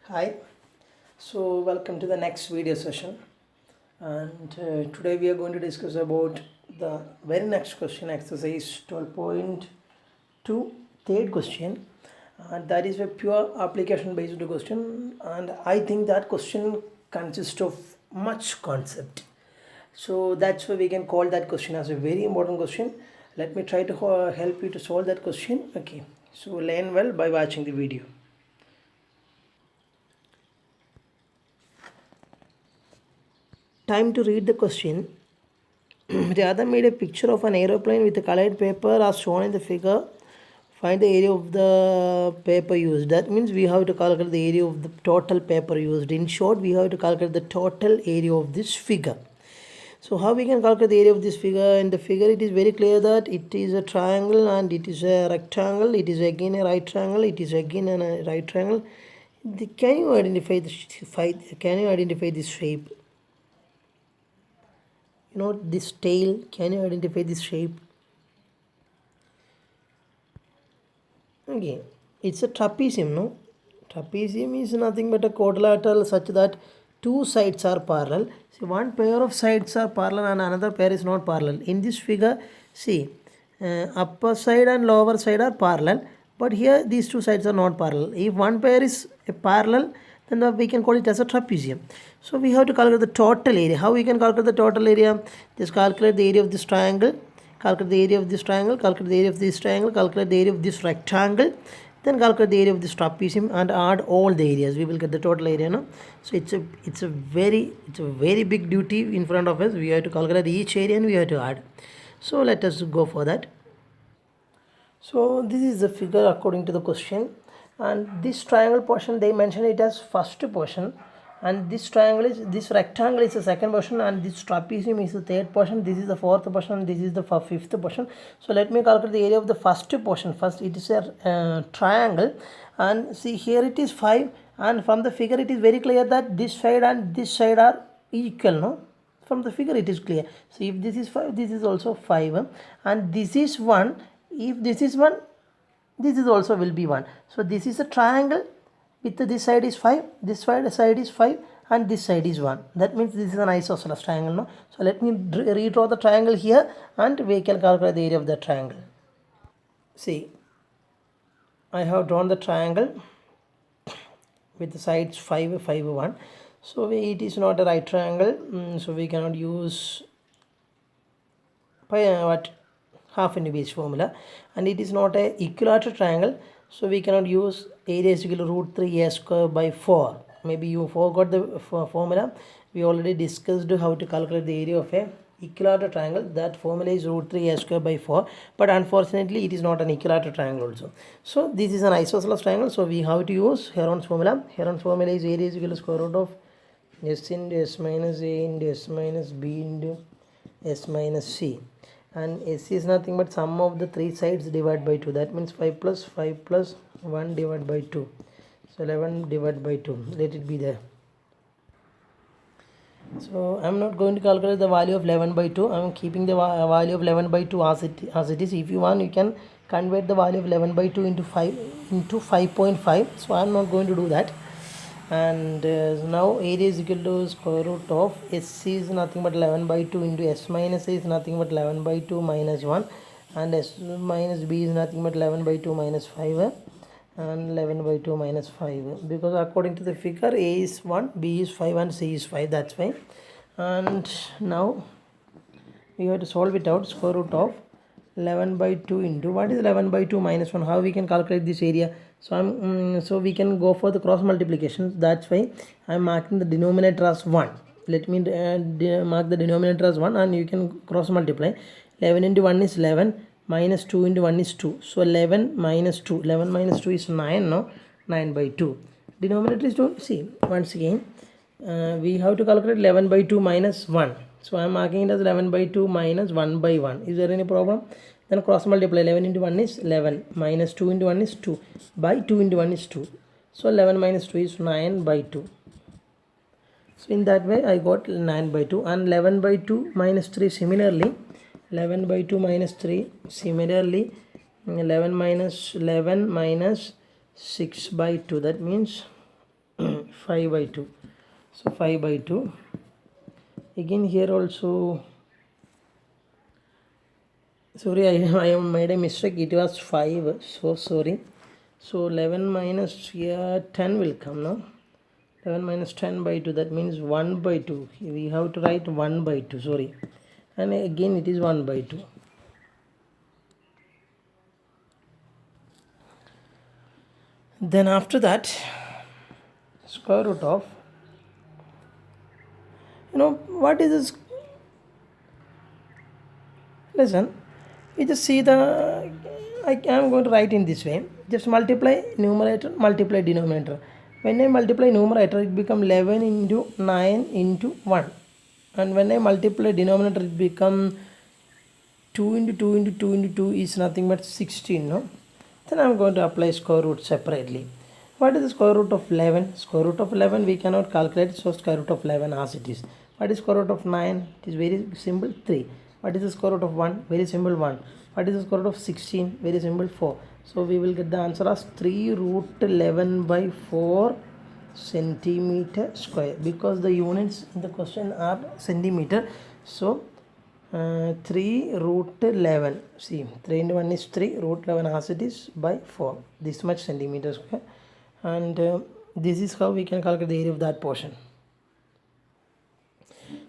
Hi, so welcome to the next video session, and today we are going to discuss about the very next question, exercise 12.2, third question, and that is a pure application based question, and I think that question consists of much concept, so that's why we can call that question as a very important question. Let me try to help you to solve that question. Okay, so learn well by watching the video. Time to read the question. Radha made a picture of an aeroplane with a colored paper as shown in the figure. Find the area of the paper used. That means we have to calculate the area of the total paper used. In short, we have to calculate the total area of this figure. So how we can calculate the area of this figure? In the figure, it is very clear that it is a triangle and it is a rectangle. It is again a right triangle. It is again a right triangle. Can you identify this shape? This tail, can you identify this shape? Okay, it's a trapezium. No, trapezium is nothing but a quadrilateral such that two sides are parallel. See, one pair of sides are parallel and another pair is not parallel. In this figure, see, upper side and lower side are parallel, but here these two sides are not parallel. If one pair is parallel, then we can call it as a trapezium. So we have to calculate the total area. How we can calculate the total area? Just calculate the area of this triangle, calculate the area of this triangle, calculate the area of this triangle, calculate the area of this rectangle, then calculate the area of this trapezium and add all the areas. We will get the total area. No? So it's a very big duty in front of us. We have to calculate each area and we have to add. So let us go for that. So this is the figure according to the question, and this triangle portion they mention it as first portion, and this rectangle is the second portion, and this trapezium is the third portion, this is the fourth portion, and this is the fifth portion. So let me calculate the area of the first portion. First, it is a triangle, and see here it is 5, and from the figure it is very clear that this side and this side are equal. No, from the figure it is clear. So if this is 5, this is also 5, and this is 1. If this is 1, this is also will be 1. So this is a triangle with this side is 5, this side is 5, and this side is 1. That means this is an isosceles triangle. No? So let me redraw the triangle here, and we can calculate the area of the triangle. See, I have drawn the triangle with the sides 5, 5, 1. So it is not a right triangle, so we cannot use half into base formula, and it is not a equilateral triangle, so we cannot use area is equal to root 3 a square by 4. Maybe you forgot the formula. We already discussed how to calculate the area of a equilateral triangle. That formula is root 3 a square by 4, but unfortunately it is not an equilateral triangle also. So this is an isosceles triangle, so we have to use Heron's formula. Heron's formula is area is equal to square root of s into s minus a into s minus b into s minus c, and s is nothing but sum of the three sides divided by 2. That means 5 plus 1 divided by 2. So 11 divided by 2. Let it be there. So I am not going to calculate the value of 11 by 2. I am keeping the value of 11 by 2 as it is. If you want, you can convert the value of 11 by 2 into 5.5. So I am not going to do that. And now area is equal to square root of s is nothing but 11 by 2 into s minus a is nothing but 11 by 2 minus 1, and s minus b is nothing but 11 by 2 minus 5, and 11 by 2 minus 5, because according to the figure a is 1, b is 5, and c is 5. That's fine. And now we have to solve it out. Square root of 11 by 2 into, what is 11 by 2 minus 1? How we can calculate this area? So we can go for the cross multiplication. That's why I'm marking the denominator as 1. Let me mark the denominator as 1, and you can cross multiply. 11 into 1 is 11, minus 2 into 1 is 2. So 11 minus 2. 11 minus 2 is 9. No, 9 by 2. Denominator is 2. See, once again, we have to calculate 11 by 2 minus 1. So I am marking it as 11 by 2 minus 1 by 1. Is there any problem? Then cross multiply. 11 into 1 is 11, minus 2 into 1 is 2, by 2 into 1 is 2. So 11 minus 2 is 9 by 2. So in that way I got 9 by 2. And 11 by 2 minus 3 similarly. 11 by 2 minus 3 similarly. 11 minus 6 by 2. That means 5 by 2. So 5 by 2. Again here also, sorry, I made a mistake. It was 5. So sorry. So 11 minus here 10 will come now. 11 minus 10 by 2, that means 1 by 2. We have to write 1 by 2, sorry. And again it is 1 by 2. Then after that, square root of, what is this? Listen, you just see I am going to write in this way. Just multiply numerator, multiply denominator. When I multiply numerator, it becomes 11 into 9 into 1. And when I multiply denominator, it becomes 2 into 2 into 2 into 2 is nothing but 16, no? Then I am going to apply square root separately. What is the square root of 11? Square root of 11 we cannot calculate, so square root of 11 as it is. What is square root of 9? It is very simple, 3. What is the square root of 1? Very simple, 1. What is the square root of 16? Very simple, 4. So we will get the answer as 3 root 11 by 4 centimeter square, because the units in the question are centimeter. So 3 root 11, see 3 into 1 is 3, root 11 as it is by 4, this much centimeter square. And this is how we can calculate the area of that portion.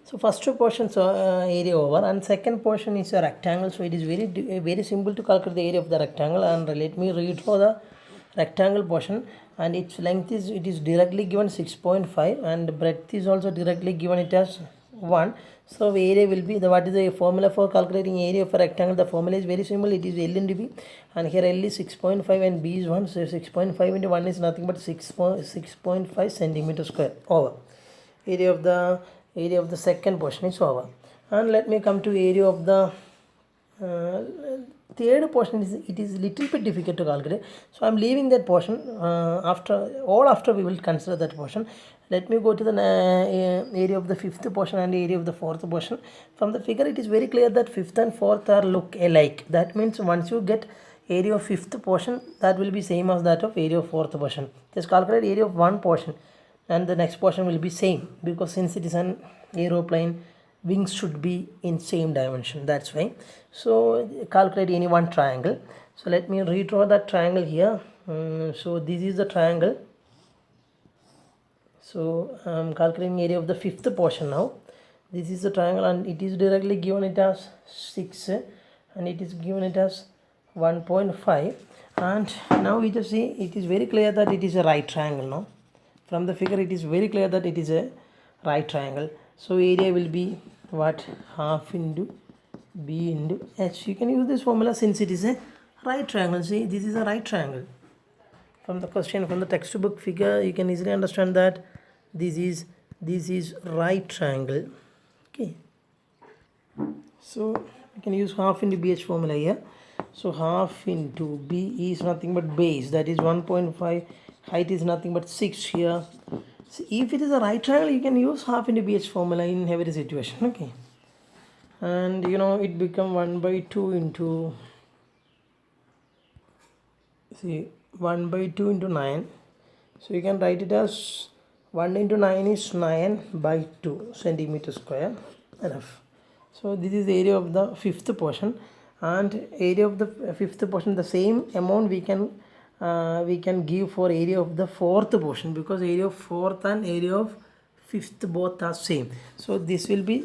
So first two portions area over, and second portion is a rectangle, so it is very simple to calculate the area of the rectangle. And let me redraw the rectangle portion, and its length is, it is directly given 6.5, and breadth is also directly given it as 1. So area will be what is the formula for calculating area of a rectangle? The formula is very simple. It is L into B, and here L is 6.5 and B is 1. So 6.5 into 1 is nothing but 6.5 centimeter square over. Area of the second portion is over. And let me come to area of the third portion. It is little bit difficult to calculate, so I am leaving that portion. After we will consider that portion. Let me go to the area of the fifth portion and area of the fourth portion. From the figure it is very clear that fifth and fourth are look alike. That means once you get area of fifth portion, that will be same as that of area of fourth portion. Just calculate area of one portion and the next portion will be same, because since it is an aeroplane, wings should be in same dimension, that's why. So calculate any one triangle. So let me redraw that triangle here. So this is the triangle. So I am calculating area of the fifth portion now. This is the triangle, and it is directly given it as 6, and it is given it as 1.5. And now we just see it is very clear that it is a right triangle now. From the figure it is very clear that it is a right triangle. So area will be what? Half into B into H. You can use this formula since it is a right triangle. See, this is a right triangle. From the question, from the textbook figure, you can easily understand that this is right triangle. Okay. So you can use half into BH formula here. So half into B is nothing but base, that is 1.5. Height is nothing but 6 here. So if it is a right triangle, you can use half into BH formula in every situation. Okay. And it become 1 by 2 into, see, 1 by 2 into 9. So you can write it as 1 into 9 is 9 by 2 centimeter square. Enough. So this is the area of the fifth portion, and area of the fifth portion, the same amount we can give for area of the fourth portion, because area of fourth and area of fifth both are same. So this will be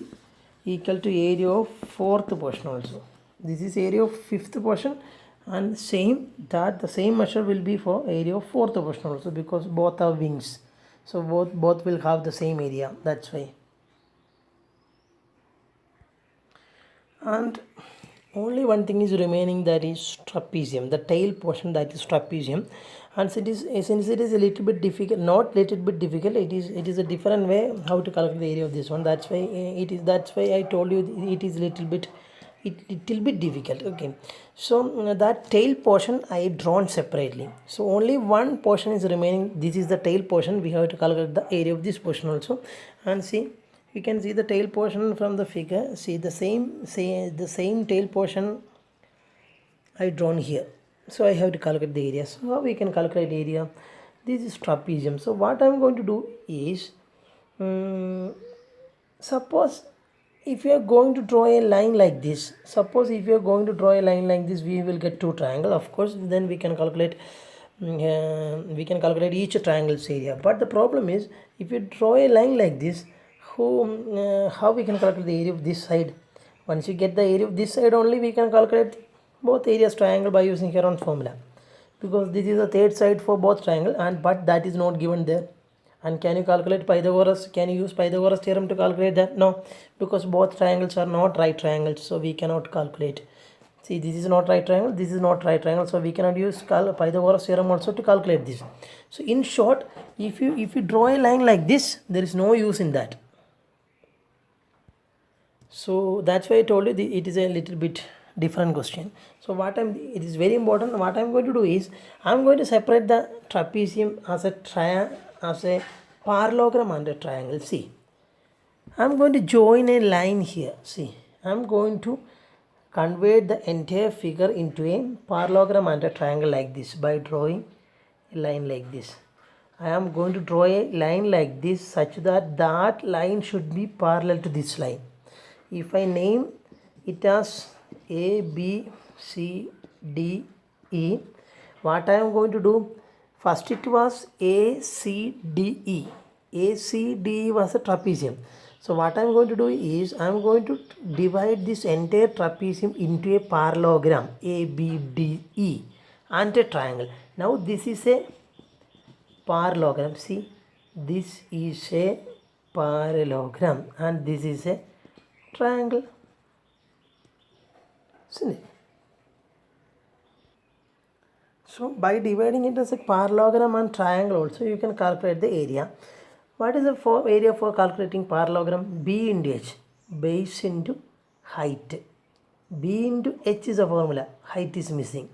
equal to area of fourth portion also. This is area of fifth portion, and the same measure will be for area of fourth portion also, because both are wings. So both will have the same area, that's why. And only one thing is remaining, that is trapezium, the tail portion, that is trapezium. And since it is a little bit difficult, not little bit difficult, it is a different way how to calculate the area of this one. That's why I told you it is little bit difficult. Okay, so that tail portion I drawn separately. So only one portion is remaining. This is the tail portion. We have to calculate the area of this portion also. And see, you can see the tail portion from the figure. See the same tail portion I drawn here. So I have to calculate the area. So how we can calculate area? this is trapezium. So what I'm going to do is, suppose if you are going to draw a line like this, we will get two triangle. Of course, then we can calculate each triangle's area. But the problem is, if you draw a line like this, how we can calculate the area of this side? Once you get the area of this side only, we can calculate both areas triangle by using Heron's formula, because this is the third side for both triangle, and but that is not given there. And can you calculate Pythagoras? Can you use Pythagoras theorem to calculate that? No, because both triangles are not right triangles, so we cannot calculate. See, this is not right triangle, this is not right triangle, so we cannot use Pythagoras theorem also to calculate this. So in short, if you draw a line like this, there is no use in that. So that's why I told you it is a little bit different question. So it is very important. What I'm going to do is, I'm going to separate the trapezium as a parallelogram and a triangle. See, I'm going to join a line here. See, I'm going to convert the entire figure into a parallelogram and a triangle like this by drawing a line like this. I am going to draw a line like this such that that line should be parallel to this line. If I name it as A, B, C, D, E, what I am going to do, first it was A, C, D, E. A, C, D, E was a trapezium. So what I am going to do is, I am going to divide this entire trapezium into a parallelogram, A, B, D, E, and a triangle. Now this is a parallelogram. See, this is a parallelogram and this is a triangle. See? So by dividing it as a parallelogram and triangle also, you can calculate the area. What is the area for calculating parallelogram? B into H, base into height. B into H is a formula, height is missing,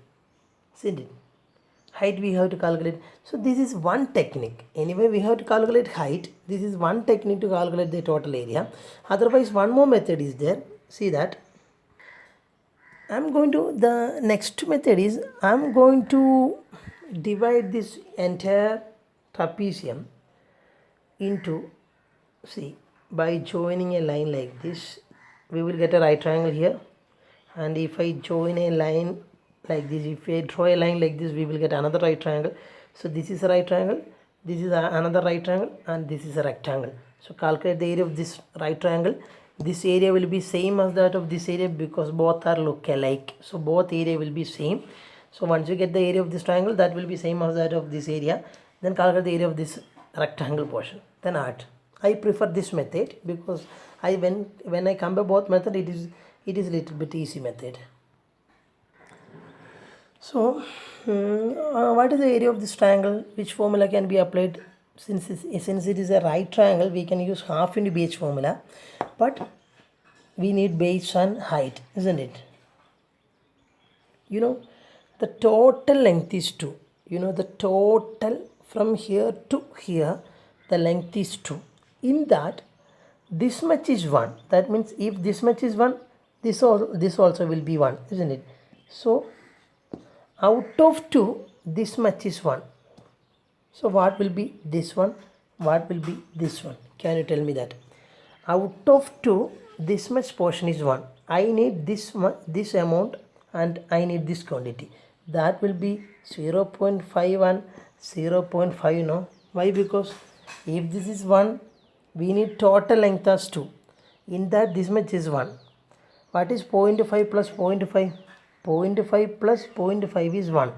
isn't it? Height we have to calculate. So this is one technique. Anyway, we have to calculate height. This is one technique to calculate the total area. Otherwise, one more method is there. See that. The next method is, I'm going to divide this entire trapezium into, see, by joining a line like this, we will get a right triangle here. And if I join a line like this, if I draw a line like this, we will get another right triangle. So this is a right triangle, this is another right triangle, and this is a rectangle. So calculate the area of this right triangle. This area will be same as that of this area because both are look alike. So both area will be same. So once you get the area of this triangle, that will be same as that of this area. Then calculate the area of this rectangle portion. Then add. I prefer this method because when I compare both method, it is little bit easy method. So what is the area of this triangle? Which formula can be applied? Since it is a right triangle, we can use half into BH formula, but we need base and height, isn't it? You know, the total length is 2. You know, the total from here to here, the length is 2. In that, this much is 1. That means if this much is 1, this also will be 1, isn't it? So out of 2, this much is 1. So what will be this one? What will be this one? Can you tell me that? Out of 2, this much portion is 1. I need this amount and I need this quantity. That will be 0.5 and 0.5, no? Why? Because if this is 1, we need total length as 2. In that, this much is 1. What is 0.5 plus 0.5? 0.5 plus 0.5 is 1.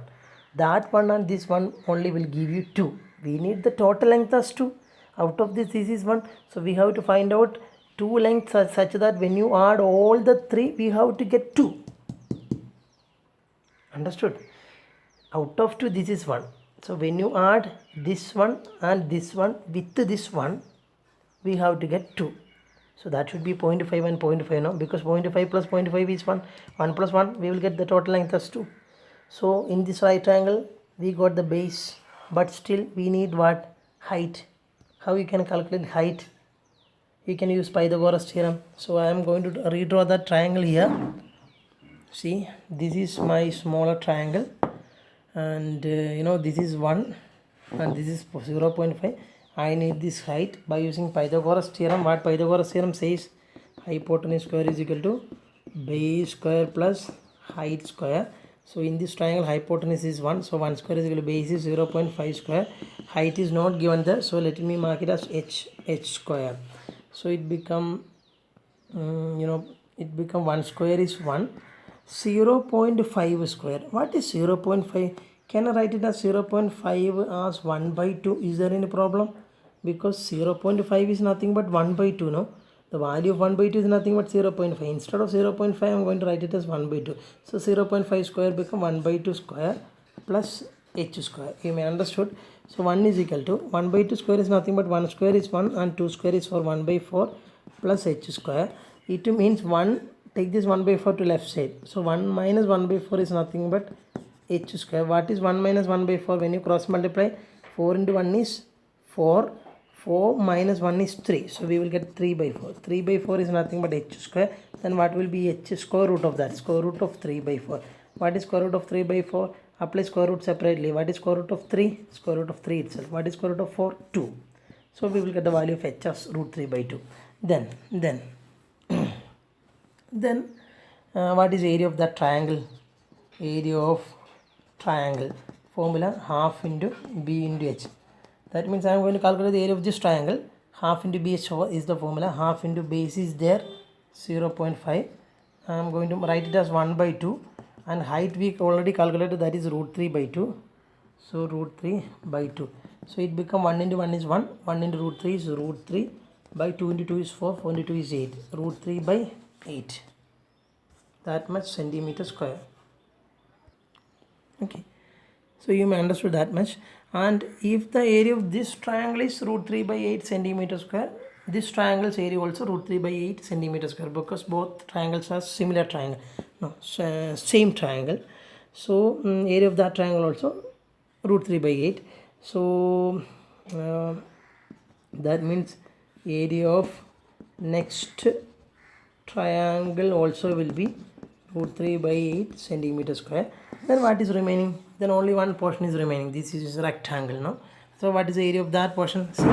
That one and this one only will give you 2. We need the total length as 2. Out of this is 1. So we have to find out 2 lengths such that when you add all the 3, we have to get 2. Understood? Out of 2, this is 1. So when you add this one and this one with this one, we have to get 2. So that should be 0.5 and 0.5 now, because 0.5 plus 0.5 is 1. 1 plus 1, we will get the total length as 2. So in this right triangle, we got the base, but still we need what? Height. How you can calculate height? You can use Pythagoras theorem. So I am going to redraw the triangle here. See, this is my smaller triangle, and this is 1, and this is 0.5. I need this height by using Pythagoras theorem. What Pythagoras theorem says? Hypotenuse square is equal to base square plus height square. So in this triangle hypotenuse is 1, so 1 square is equal to base is 0.5 square. Height is not given there, so let me mark it as h square. So it become it become 1 square is 1, 0.5 square. What is 0.5? Can I write it as 0.5 as 1 by 2? Is there any problem? Because 0.5 is nothing but 1 by 2, no? The value of 1 by 2 is nothing but 0.5. Instead of 0.5, I am going to write it as 1 by 2. So 0.5 square become 1 by 2 square plus h square. You may understood. So 1 is equal to 1 by 2 square is nothing but 1 square is 1 and 2 square is for 1 by 4 plus h square. It means 1, take this 1 by 4 to left side. So 1 minus 1 by 4 is nothing but h square. What is 1 minus 1 by 4? When you cross multiply, 4 into 1 is 4. 4 minus 1 is 3. So we will get 3 by 4. 3 by 4 is nothing but h square. Then what will be h square root of that? Square root of 3 by 4. What is square root of 3 by 4? Apply square root separately. What is square root of 3? Square root of 3 itself. What is square root of 4? 2. So we will get the value of h as root 3 by 2. Then what is area of that triangle? Area of triangle. Formula half into b into h. That means I am going to calculate the area of this triangle. Half into b is the formula. Half into base is there, 0.5. I am going to write it as 1 by 2. And height we already calculated, that is root 3 by 2. So root 3 by 2. So it become 1 into 1 is 1. 1 into root 3 is root 3. By 2 into 2 is 4. 4 into 2 is 8. Root 3 by 8. That much centimeter square. Okay. So you may understood that much. And if the area of this triangle is root 3 by 8 centimeter square, this triangle's area also root 3 by 8 centimeter square, because both triangles are similar triangle. No, same triangle. So area of that triangle also root 3 by 8. So that means area of next triangle also will be root 3 by 8 centimeter square. Then what is remaining? Then only one portion is remaining. This is a rectangle, no? So what is the area of that portion? See,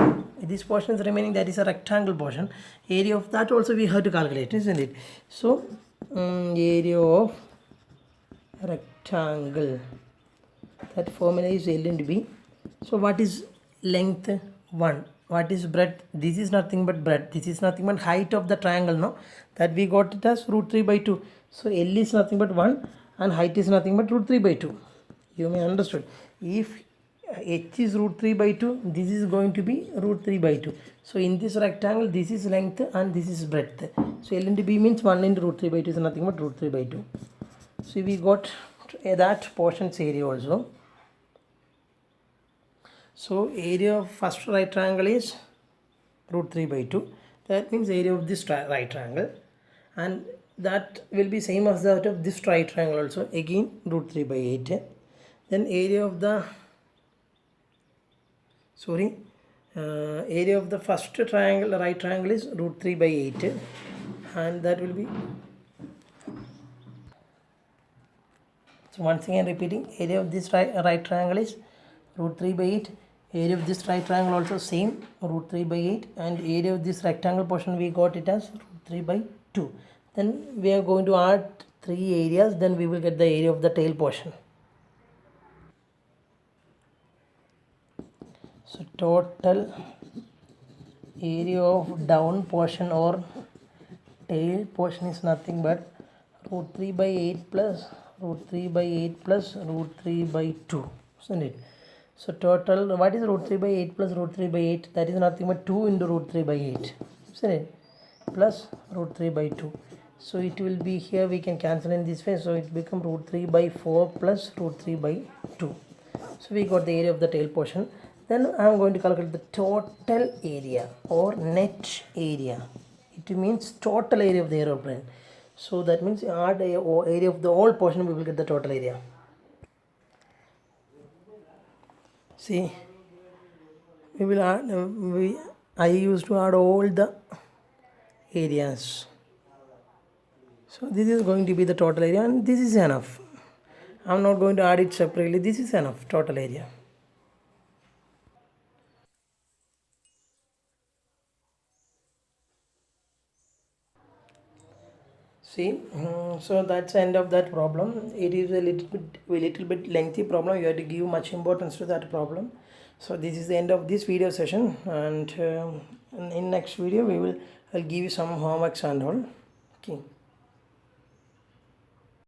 this portion is remaining, that is a rectangle portion. Area of that also we have to calculate, isn't it? So area of rectangle, that formula is L into B. So what is length? 1. What is breadth? This is nothing but breadth. This is nothing but height of the triangle, no? That we got it as root 3 by 2. So L is nothing but 1 and height is nothing but root 3 by 2. You may understood. If h is root 3 by 2, this is going to be root 3 by 2. So in this rectangle, this is length and this is breadth. So L into B means 1 into root 3 by 2 is nothing but root 3 by 2. So we got that portion's area also. So area of first right triangle is root 3 by 2. That means area of this right triangle. And that will be same as that of this right triangle also. Again root 3 by 8. Then area of the area of the first triangle, right triangle, is root 3 by 8. And that will be, so once again repeating, area of this right triangle is root 3 by 8. Area of this right triangle also same, root 3 by 8. And area of this rectangle portion we got it as root 3 by 2. Then we are going to add 3 areas, then we will get the area of the tail portion. So total area of down portion or tail portion is nothing but root 3 by 8 plus root 3 by 8 plus root 3 by 2, isn't it? So total, what is root 3 by 8 plus root 3 by 8? That is nothing but 2 into root 3 by 8, isn't it? Plus root 3 by 2. So it will be, here we can cancel in this way. So it become root 3 by 4 plus root 3 by 2. So we got the area of the tail portion. Then I am going to calculate the total area or net area. It means total area of the aeroplane. So that means add area of the whole portion, we will get the total area. See, we will add, I used to add all the areas. So this is going to be the total area, and this is enough. I am not going to add it separately. This is enough, total area. See, so that's the end of that problem. It is a little bit lengthy problem. You have to give much importance to that problem. So this is the end of this video session, and in next video I'll give you some homeworks and all. Okay.